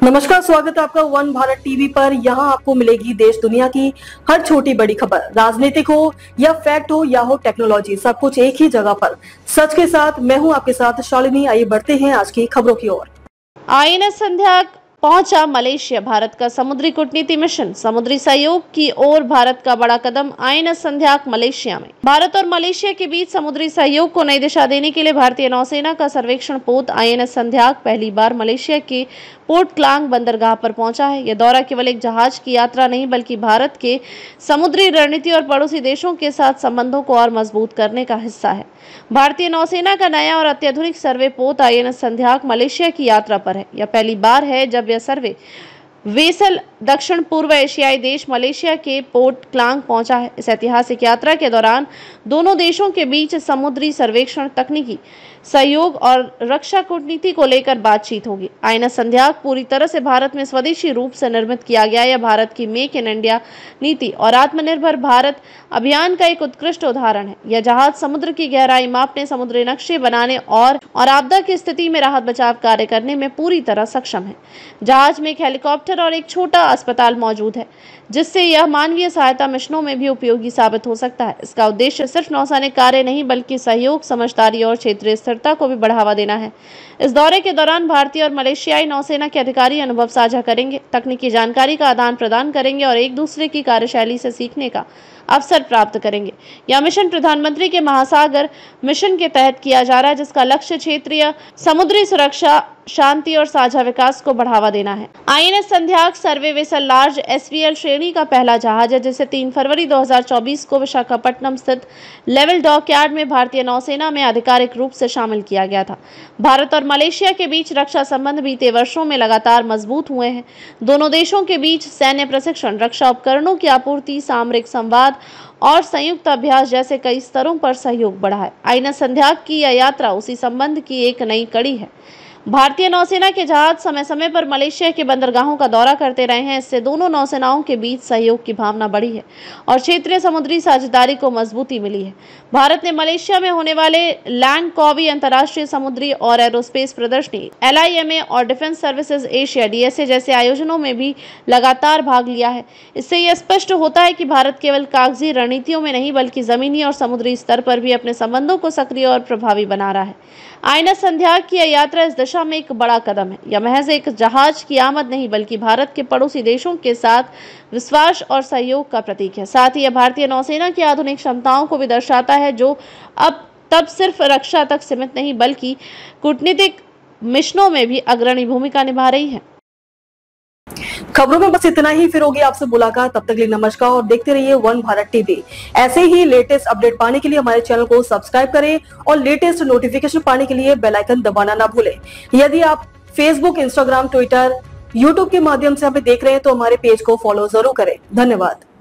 नमस्कार, स्वागत है आपका वन भारत टीवी पर। यहाँ आपको मिलेगी देश दुनिया की हर छोटी बड़ी खबर, राजनीतिक हो या फैक्ट हो या हो टेक्नोलॉजी, सब कुछ एक ही जगह पर सच के साथ। मैं हूँ आपके साथ शालिनी। आइए बढ़ते हैं आज की खबरों की ओर। आईएनएस संध्या पहुंचा मलेशिया। भारत का समुद्री कूटनीति मिशन, समुद्री सहयोग की ओर भारत का बड़ा कदम। आईएनएस संध्या मलेशिया में। भारत और मलेशिया के बीच समुद्री सहयोग को नई दिशा देने के लिए भारतीय नौसेना का सर्वेक्षण पोत आईएनएस संध्या पहली बार मलेशिया के पोर्ट क्लांग बंदरगाह पर पहुंचा है। यह दौरा केवल एक जहाज की यात्रा नहीं बल्कि भारत के समुद्री रणनीति और पड़ोसी देशों के साथ संबंधों को और मजबूत करने का हिस्सा है। भारतीय नौसेना का नया और अत्याधुनिक सर्वे पोत आईएनएस संध्या मलेशिया की यात्रा पर है। यह पहली बार है जब यह सर्वे वेसल दक्षिण पूर्व एशियाई देश मलेशिया के पोर्ट क्लांग पहुंचा है। इस ऐतिहासिक यात्रा के दौरान दोनों देशों के बीच समुद्री सर्वेक्षण, तकनीकी सहयोग और रक्षा कूटनीति को लेकर बातचीत होगी। आईएनएस संध्या पूरी तरह से भारत में स्वदेशी रूप से निर्मित किया गया। यह भारत की मेक इन इंडिया नीति और आत्मनिर्भर भारत अभियान का एक उत्कृष्ट उदाहरण है। यह जहाज समुद्र की गहराई मापने, समुद्री नक्शे बनाने और आपदा की स्थिति में राहत बचाव कार्य करने में पूरी तरह सक्षम है। जहाज में एक हेलीकॉप्टर और एक छोटा अस्पताल मौजूद है, जिससे यह मानवीय सहायता मिशनों में भी उपयोगी साबित हो सकता है। इसका उद्देश्य सिर्फ नौसैनिक कार्य नहीं बल्कि सहयोग, समझदारी और क्षेत्रीय स्थिरता को भी बढ़ावा देना है। इस दौरे के दौरान भारतीय और मलेशियाई नौसेना के अधिकारी अनुभव साझा करेंगे, तकनीकी जानकारी का आदान प्रदान करेंगे और एक दूसरे की कार्यशैली से सीखने का अवसर प्राप्त करेंगे। यह मिशन प्रधानमंत्री के महासागर मिशन के तहत किया जा रहा है, जिसका लक्ष्य क्षेत्रीय समुद्री सुरक्षा, शांति और साझा विकास को बढ़ावा देना है। आईएनएस संध्या सर्वे वेसल लार्ज एसवीएल श्रेणी का पहला जहाज है, जिसे 3 फरवरी 2024 को विशाखापट्टनम स्थित लेवल डॉकयार्ड में भारतीय नौसेना में आधिकारिक रूप से शामिल किया गया था। भारत और मलेशिया के बीच रक्षा संबंध बीते वर्षों में लगातार मजबूत हुए हैं। दोनों देशों के बीच सैन्य प्रशिक्षण, रक्षा उपकरणों की आपूर्ति, सामरिक संवाद और संयुक्त अभ्यास जैसे कई स्तरों पर सहयोग बढ़ा है। आईएनएस संध्या की यह यात्रा उसी संबंध की एक नई कड़ी है। भारतीय नौसेना के जहाज समय समय पर मलेशिया के बंदरगाहों का दौरा करते रहे हैं। इससे दोनों नौसेनाओं के बीच सहयोग की भावना बढ़ी है और क्षेत्रीय समुद्री साझेदारी को मजबूती मिली है। भारत ने मलेशिया में होने वाले लैंडकॉवी अंतर्राष्ट्रीय समुद्री और एरोस्पेस प्रदर्शनी, LIMA और डिफेंस सर्विसेज एशिया DSA जैसे आयोजनों में भी लगातार भाग लिया है। इससे यह स्पष्ट होता है कि भारत केवल कागजी रणनीतियों में नहीं बल्कि जमीनी और समुद्री स्तर पर भी अपने संबंधों को सक्रिय और प्रभावी बना रहा है। आईएनएस संध्या की यह यात्रा इस दिशा में एक बड़ा कदम है। यह महज एक जहाज की आमद नहीं बल्कि भारत के पड़ोसी देशों के साथ विश्वास और सहयोग का प्रतीक है। साथ ही यह भारतीय नौसेना की आधुनिक क्षमताओं को भी दर्शाता है, जो अब तब सिर्फ रक्षा तक सीमित नहीं बल्कि कूटनीतिक मिशनों में भी अग्रणी भूमिका निभा रही है। खबरों में बस इतना ही, फिर होगी आपसे मुलाकात। तब तक के लिए नमस्कार और देखते रहिए वन भारत टीवी। ऐसे ही लेटेस्ट अपडेट पाने के लिए हमारे चैनल को सब्सक्राइब करें और लेटेस्ट नोटिफिकेशन पाने के लिए बेल आइकन दबाना ना भूलें। यदि आप फेसबुक, इंस्टाग्राम, ट्विटर, यूट्यूब के माध्यम से हमें देख रहे हैं तो हमारे पेज को फॉलो जरूर करें। धन्यवाद।